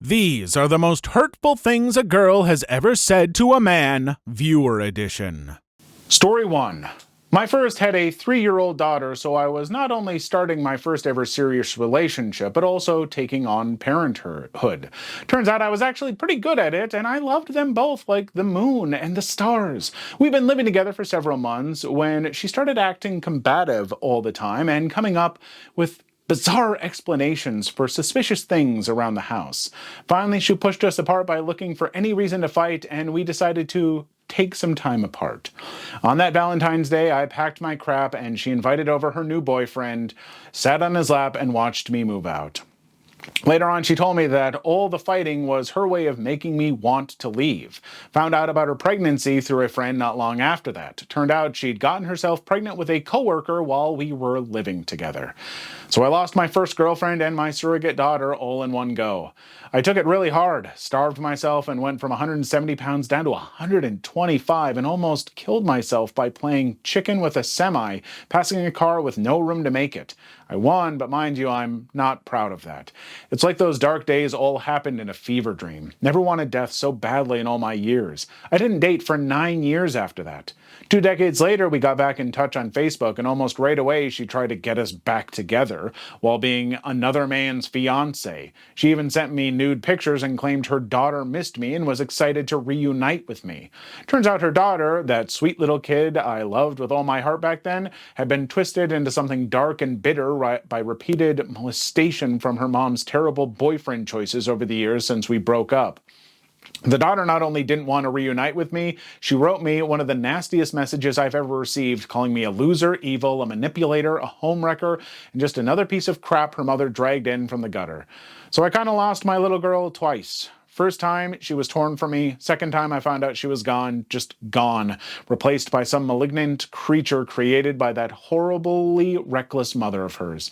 These are the most hurtful things a girl has ever said to a man, viewer edition. Story 1. My first had a 3-year-old daughter, so I was not only starting my first ever serious relationship, but also taking on parenthood. Turns out I was actually pretty good at it, and I loved them both like the moon and the stars. We've been living together for several months when she started acting combative all the time and coming up with bizarre explanations for suspicious things around the house. Finally, she pushed us apart by looking for any reason to fight, and we decided to take some time apart. On that Valentine's Day, I packed my crap and she invited over her new boyfriend, sat on his lap, and watched me move out. Later on, she told me that all the fighting was her way of making me want to leave. Found out about her pregnancy through a friend not long after that. Turned out she'd gotten herself pregnant with a coworker while we were living together. So I lost my first girlfriend and my surrogate daughter all in one go. I took it really hard, starved myself, and went from 170 pounds down to 125 and almost killed myself by playing chicken with a semi, passing a car with no room to make it. I won, but mind you, I'm not proud of that. It's like those dark days all happened in a fever dream. Never wanted death so badly in all my years. I didn't date for 9 years after that. 2 decades later, we got back in touch on Facebook, and almost right away she tried to get us back together while being another man's fiancé. She even sent me nude pictures and claimed her daughter missed me and was excited to reunite with me. Turns out her daughter, that sweet little kid I loved with all my heart back then, had been twisted into something dark and bitter by repeated molestation from her mom's terrible boyfriend choices over the years since we broke up. The daughter not only didn't want to reunite with me, she wrote me one of the nastiest messages I've ever received, calling me a loser, evil, a manipulator, a homewrecker, and just another piece of crap her mother dragged in from the gutter. So I kind of lost my little girl twice. First time, she was torn from me. Second time, I found out she was gone, just gone, replaced by some malignant creature created by that horribly reckless mother of hers.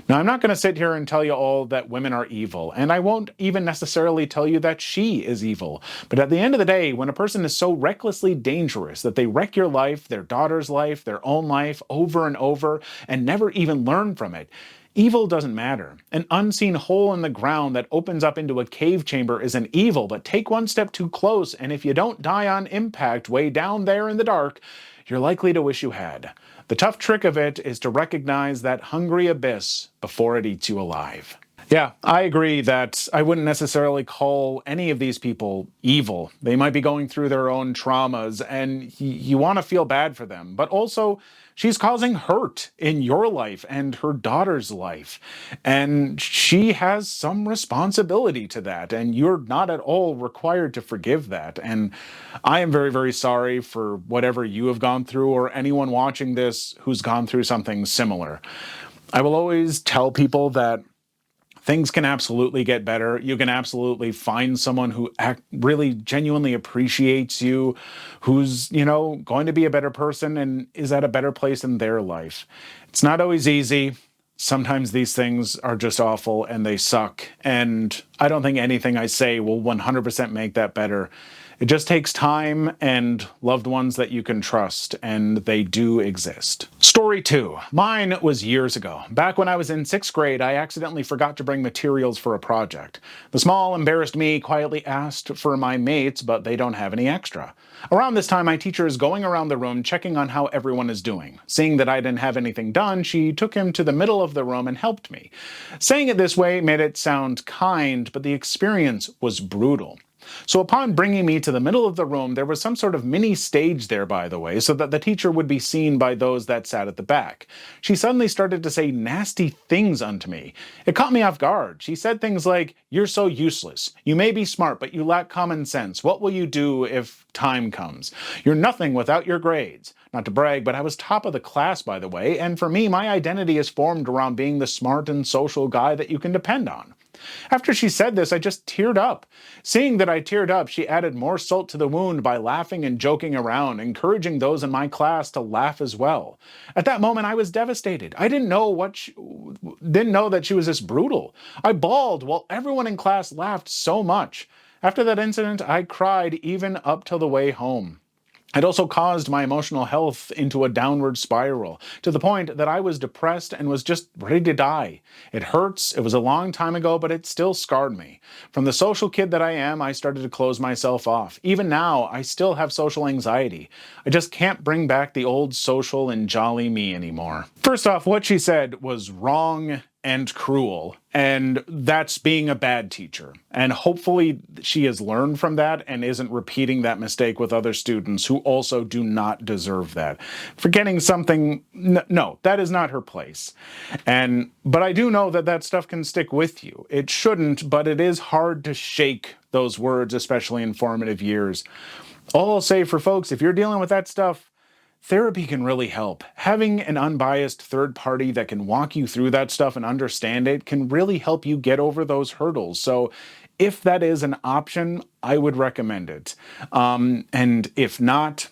Now, I'm not going to sit here and tell you all that women are evil, and I won't even necessarily tell you that she is evil. But at the end of the day, when a person is so recklessly dangerous that they wreck your life, their daughter's life, their own life, over and over, and never even learn from it, evil doesn't matter. An unseen hole in the ground that opens up into a cave chamber is an evil, but take one step too close, and if you don't die on impact way down there in the dark, you're likely to wish you had. The tough trick of it is to recognize that hungry abyss before it eats you alive. Yeah, I agree that I wouldn't necessarily call any of these people evil. They might be going through their own traumas, and you want to feel bad for them. But also, she's causing hurt in your life and her daughter's life. And she has some responsibility to that, and you're not at all required to forgive that. And I am very, very sorry for whatever you have gone through or anyone watching this who's gone through something similar. I will always tell people that things can absolutely get better. You can absolutely find someone who really genuinely appreciates you, who's, going to be a better person and is at a better place in their life. It's not always easy. Sometimes these things are just awful and they suck. And I don't think anything I say will 100% make that better. It just takes time and loved ones that you can trust, and they do exist. Story 2. Mine was years ago. Back when I was in 6th grade, I accidentally forgot to bring materials for a project. The small, embarrassed me quietly asked for my mates, but they don't have any extra. Around this time, my teacher is going around the room checking on how everyone is doing. Seeing that I didn't have anything done, she took him to the middle of the room and helped me. Saying it this way made it sound kind, but the experience was brutal. So upon bringing me to the middle of the room, there was some sort of mini stage there, by the way, so that the teacher would be seen by those that sat at the back. She suddenly started to say nasty things unto me. It caught me off guard. She said things like, "You're so useless. You may be smart, but you lack common sense. What will you do if time comes? You're nothing without your grades." Not to brag, but I was top of the class, by the way, and for me, my identity is formed around being the smart and social guy that you can depend on. After she said this, I just teared up. Seeing that I teared up, she added more salt to the wound by laughing and joking around, encouraging those in my class to laugh as well. At that moment, I was devastated. I didn't know that she was this brutal. I bawled while everyone in class laughed so much. After that incident, I cried even up till the way home. It also caused my emotional health into a downward spiral, to the point that I was depressed and was just ready to die. It hurts, it was a long time ago, but it still scarred me. From the social kid that I am, I started to close myself off. Even now, I still have social anxiety. I just can't bring back the old social and jolly me anymore. First off, what she said was wrong and cruel, and that's being a bad teacher. And hopefully she has learned from that and isn't repeating that mistake with other students who also do not deserve that. Forgetting something, no, that is not her place. But I do know that that stuff can stick with you. It shouldn't, but it is hard to shake those words, especially in formative years. All I'll say for folks, if you're dealing with that stuff, therapy can really help. Having an unbiased third party that can walk you through that stuff and understand it can really help you get over those hurdles. So if that is an option, I would recommend it. And if not,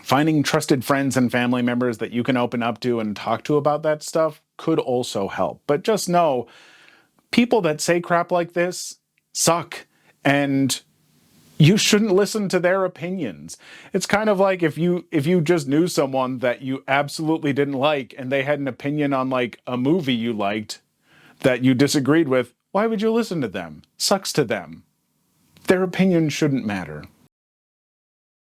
finding trusted friends and family members that you can open up to and talk to about that stuff could also help. But just know, people that say crap like this suck, and you shouldn't listen to their opinions. It's kind of like if you just knew someone that you absolutely didn't like and they had an opinion on like a movie you liked that you disagreed with, why would you listen to them? Sucks to them. Their opinion shouldn't matter.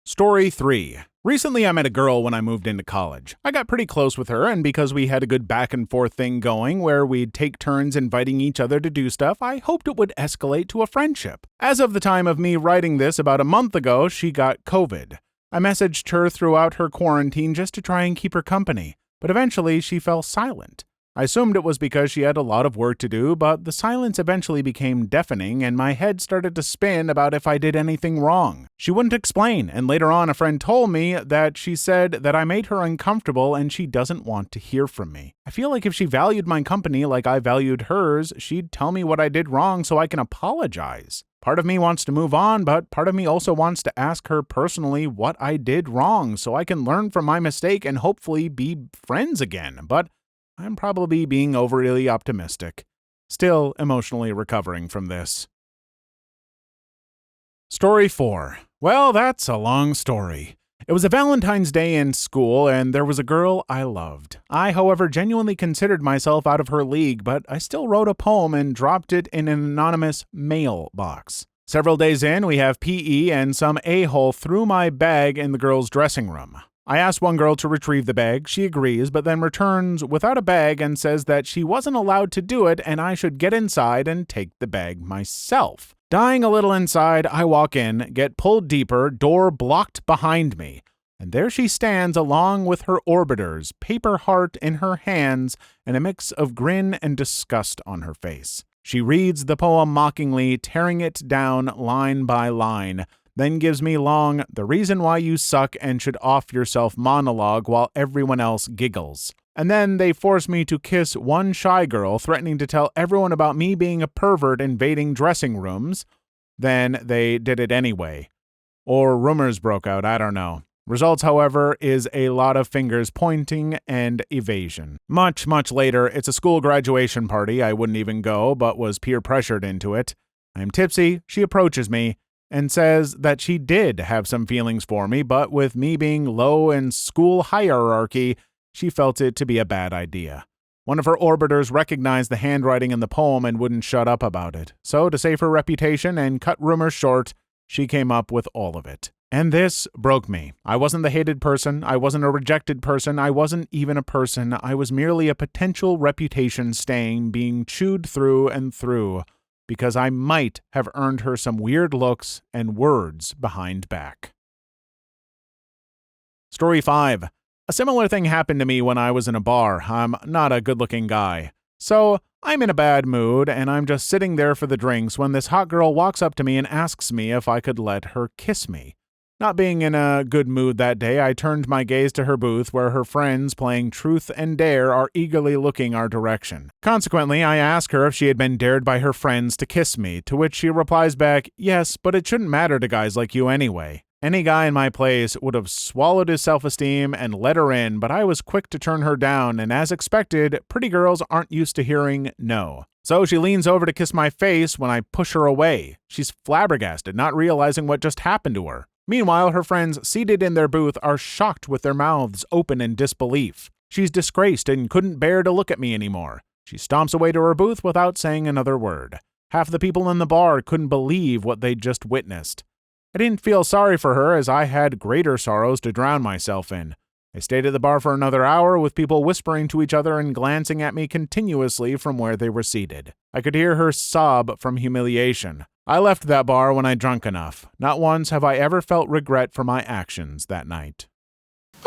Story 3. Recently I met a girl when I moved into college. I got pretty close with her, and because we had a good back and forth thing going where we'd take turns inviting each other to do stuff, I hoped it would escalate to a friendship. As of the time of me writing this about a month ago, she got COVID. I messaged her throughout her quarantine just to try and keep her company, but eventually she fell silent. I assumed it was because she had a lot of work to do, but the silence eventually became deafening and my head started to spin about if I did anything wrong. She wouldn't explain, and later on a friend told me that she said that I made her uncomfortable and she doesn't want to hear from me. I feel like if she valued my company like I valued hers, she'd tell me what I did wrong so I can apologize. Part of me wants to move on, but part of me also wants to ask her personally what I did wrong so I can learn from my mistake and hopefully be friends again. But I'm probably being overly optimistic. Still emotionally recovering from this. Story 4. Well, that's a long story. It was a Valentine's Day in school, and there was a girl I loved. I, however, genuinely considered myself out of her league, but I still wrote a poem and dropped it in an anonymous mail box. Several days in, we have PE, and some a-hole threw my bag in the girl's dressing room. I asked one girl to retrieve the bag. She agrees, but then returns without a bag and says that she wasn't allowed to do it and I should get inside and take the bag myself. Dying a little inside, I walk in, get pulled deeper, door blocked behind me. And there she stands along with her orbiters, paper heart in her hands, and a mix of grin and disgust on her face. She reads the poem mockingly, tearing it down line by line, then gives me long, the reason why you suck and should off yourself monologue while everyone else giggles. And then they force me to kiss one shy girl, threatening to tell everyone about me being a pervert invading dressing rooms. Then they did it anyway. Or rumors broke out, I don't know. Results, however, is a lot of fingers pointing and evasion. Much later, it's a school graduation party. I wouldn't even go, but was peer pressured into it. I'm tipsy, she approaches me, and says that she did have some feelings for me, but with me being low in school hierarchy, she felt it to be a bad idea. One of her orbiters recognized the handwriting in the poem and wouldn't shut up about it. So, to save her reputation and cut rumors short, she came up with all of it. And this broke me. I wasn't the hated person. I wasn't a rejected person. I wasn't even a person. I was merely a potential reputation stain being chewed through and through, because I might have earned her some weird looks and words behind back. Story 5. A similar thing happened to me when I was in a bar. I'm not a good-looking guy. So, I'm in a bad mood, and I'm just sitting there for the drinks when this hot girl walks up to me and asks me if I could let her kiss me. Not being in a good mood that day, I turned my gaze to her booth where her friends playing Truth and Dare are eagerly looking our direction. Consequently, I ask her if she had been dared by her friends to kiss me, to which she replies back, "Yes, but it shouldn't matter to guys like you anyway." Any guy in my place would have swallowed his self-esteem and let her in, but I was quick to turn her down, and as expected, pretty girls aren't used to hearing no. So she leans over to kiss my face when I push her away. She's flabbergasted, not realizing what just happened to her. Meanwhile, her friends seated in their booth are shocked with their mouths open in disbelief. She's disgraced and couldn't bear to look at me anymore. She stomps away to her booth without saying another word. Half the people in the bar couldn't believe what they'd just witnessed. I didn't feel sorry for her, as I had greater sorrows to drown myself in. I stayed at the bar for another hour, with people whispering to each other and glancing at me continuously from where they were seated. I could hear her sob from humiliation. I left that bar when I'd drunk enough. Not once have I ever felt regret for my actions that night.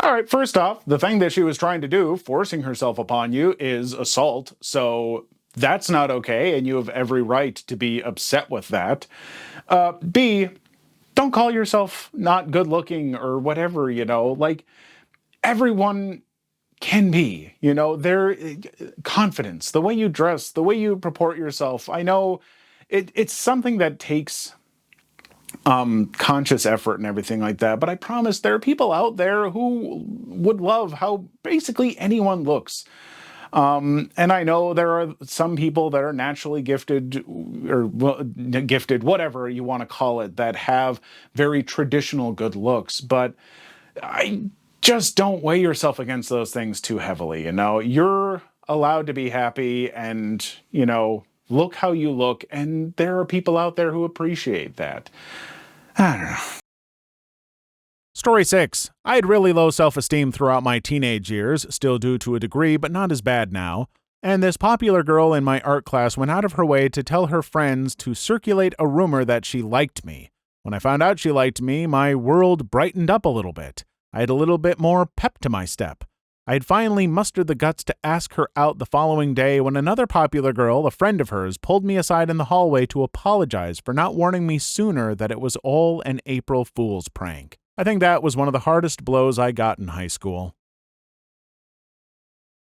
All right, first off, the thing that she was trying to do, forcing herself upon you, is assault. So that's not okay, and you have every right to be upset with that. B, don't call yourself not good looking or whatever, like everyone can be, their confidence, the way you dress, the way you purport yourself. I know it's something that takes conscious effort and everything like that, but I promise there are people out there who would love how basically anyone looks. And I know there are some people that are naturally gifted, or gifted, whatever you want to call it, that have very traditional good looks, but I just don't weigh yourself against those things too heavily. You're allowed to be happy and, look how you look, and there are people out there who appreciate that. I don't know. Story 6. I had really low self-esteem throughout my teenage years, still do to a degree, but not as bad now. And this popular girl in my art class went out of her way to tell her friends to circulate a rumor that she liked me. When I found out she liked me, my world brightened up a little bit. I had a little bit more pep to my step. I had finally mustered the guts to ask her out the following day when another popular girl, a friend of hers, pulled me aside in the hallway to apologize for not warning me sooner that it was all an April Fool's prank. I think that was one of the hardest blows I got in high school.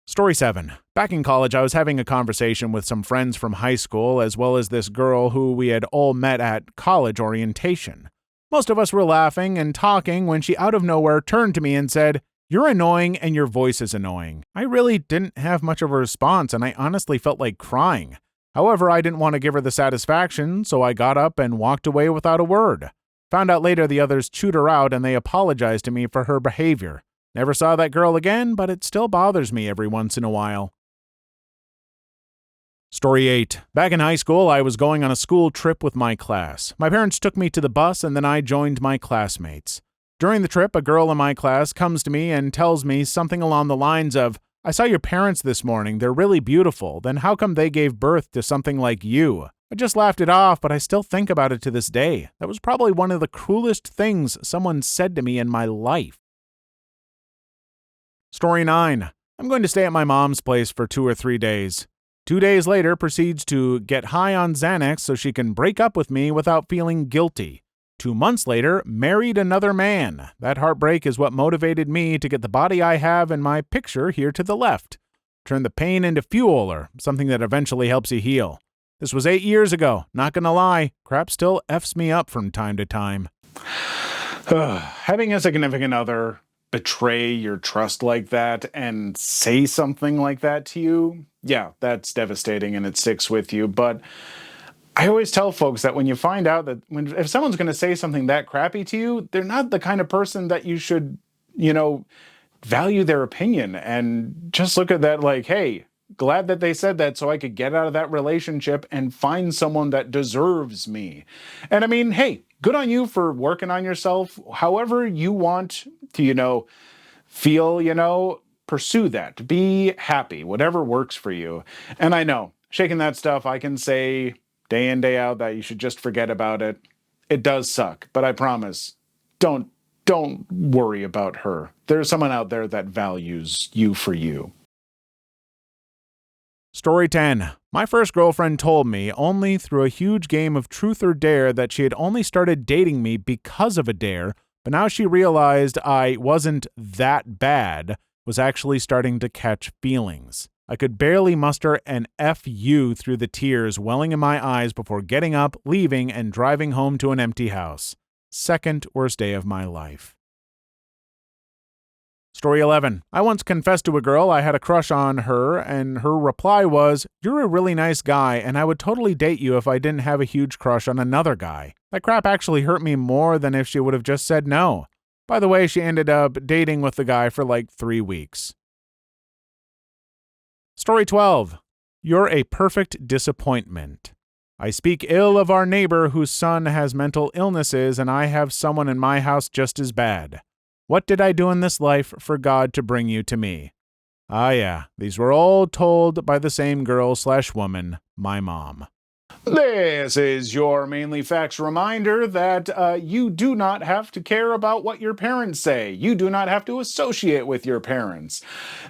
Story 7. Back in college, I was having a conversation with some friends from high school, as well as this girl who we had all met at college orientation. Most of us were laughing and talking when she out of nowhere turned to me and said, "You're annoying and your voice is annoying." I really didn't have much of a response, and I honestly felt like crying. However, I didn't want to give her the satisfaction, so I got up and walked away without a word. Found out later the others chewed her out and they apologized to me for her behavior. Never saw that girl again, but it still bothers me every once in a while. Story 8. Back in high school, I was going on a school trip with my class. My parents took me to the bus and then I joined my classmates. During the trip, a girl in my class comes to me and tells me something along the lines of, "I saw your parents this morning. They're really beautiful. Then how come they gave birth to something like you?" I just laughed it off, but I still think about it to this day. That was probably one of the cruelest things someone said to me in my life. Story 9. I'm going to stay at my mom's place for 2 or 3 days. 2 days later, proceeds to get high on Xanax so she can break up with me without feeling guilty. 2 months later, married another man. That heartbreak is what motivated me to get the body I have in my picture here to the left. Turn the pain into fuel, or something that eventually helps you heal. This was 8 years ago. Not gonna lie, crap still F's me up from time to time. Having a significant other betray your trust like that and say something like that to you, yeah, that's devastating and it sticks with you. But I always tell folks that when you find out that if someone's going to say something that crappy to you, they're not the kind of person that you should, value their opinion and just look at that like, hey, glad that they said that so I could get out of that relationship and find someone that deserves me. And I mean, hey, good on you for working on yourself. However you want to, feel, pursue that. Be happy, whatever works for you. And I know, shaking that stuff, I can say day in, day out that you should just forget about it. It does suck, but I promise, don't worry about her. There's someone out there that values you for you. Story 10. My first girlfriend told me, only through a huge game of truth or dare, that she had only started dating me because of a dare, but now she realized I wasn't that bad, was actually starting to catch feelings. I could barely muster an F you through the tears welling in my eyes before getting up, leaving, and driving home to an empty house. Second worst day of my life. Story 11. I once confessed to a girl I had a crush on her, and her reply was, "You're a really nice guy, and I would totally date you if I didn't have a huge crush on another guy." That crap actually hurt me more than if she would have just said no. By the way, she ended up dating with the guy for like 3 weeks. Story 12. You're a perfect disappointment. I speak ill of our neighbor whose son has mental illnesses, and I have someone in my house just as bad. What did I do in this life for God to bring you to me? Ah, yeah, these were all told by the same girl/woman, my mom. This is your Mainly Facts reminder that you do not have to care about what your parents say. You do not have to associate with your parents.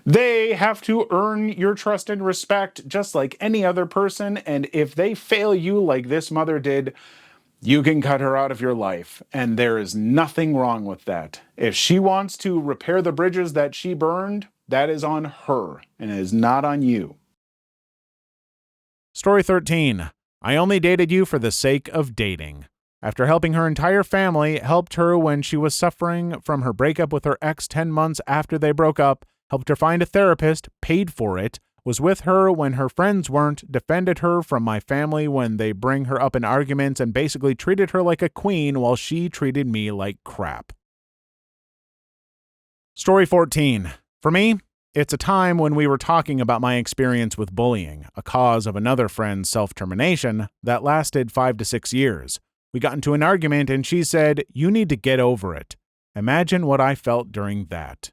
They have to earn your trust and respect just like any other person, and if they fail you like this mother did, you can cut her out of your life, and there is nothing wrong with that. If she wants to repair the bridges that she burned, that is on her, and it is not on you. Story 13. I only dated you for the sake of dating. After helping her entire family, helped her when she was suffering from her breakup with her ex 10 months after they broke up, helped her find a therapist, paid for it, was with her when her friends weren't, defended her from my family when they bring her up in arguments, and basically treated her like a queen while she treated me like crap. Story 14. For me, it's a time when we were talking about my experience with bullying, a cause of another friend's self-termination that lasted 5 to 6 years. We got into an argument and she said, "You need to get over it." Imagine what I felt during that.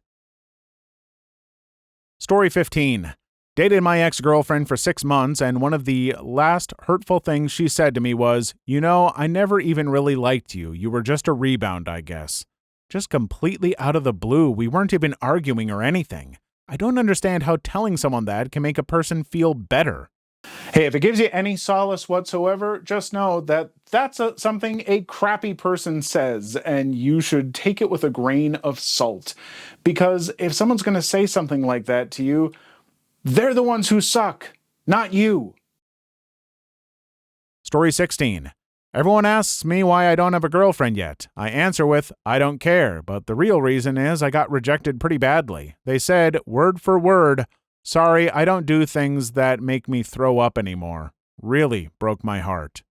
Story 15. Dated my ex-girlfriend for 6 months, and one of the last hurtful things she said to me was, I never even really liked you. You were just a rebound, I guess. Just completely out of the blue. We weren't even arguing or anything. I don't understand how telling someone that can make a person feel better. Hey, if it gives you any solace whatsoever, just know that that's something a crappy person says, and you should take it with a grain of salt. Because if someone's going to say something like that to you, they're the ones who suck, not you. Story 16. Everyone asks me why I don't have a girlfriend yet. I answer with, I don't care, but the real reason is I got rejected pretty badly. They said, word for word, "Sorry, I don't do things that make me throw up anymore." Really broke my heart.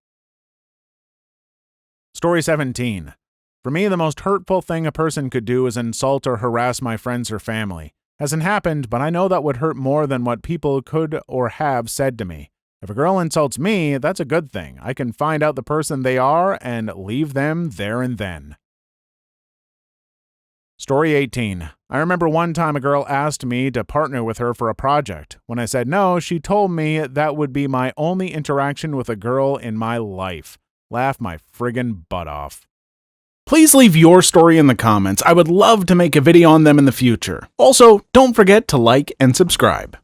Story 17. For me, the most hurtful thing a person could do is insult or harass my friends or family. Hasn't happened, but I know that would hurt more than what people could or have said to me. If a girl insults me, that's a good thing. I can find out the person they are and leave them there and then. Story 18. I remember one time a girl asked me to partner with her for a project. When I said no, she told me that would be my only interaction with a girl in my life. Laugh my friggin' butt off. Please leave your story in the comments. I would love to make a video on them in the future. Also, don't forget to like and subscribe.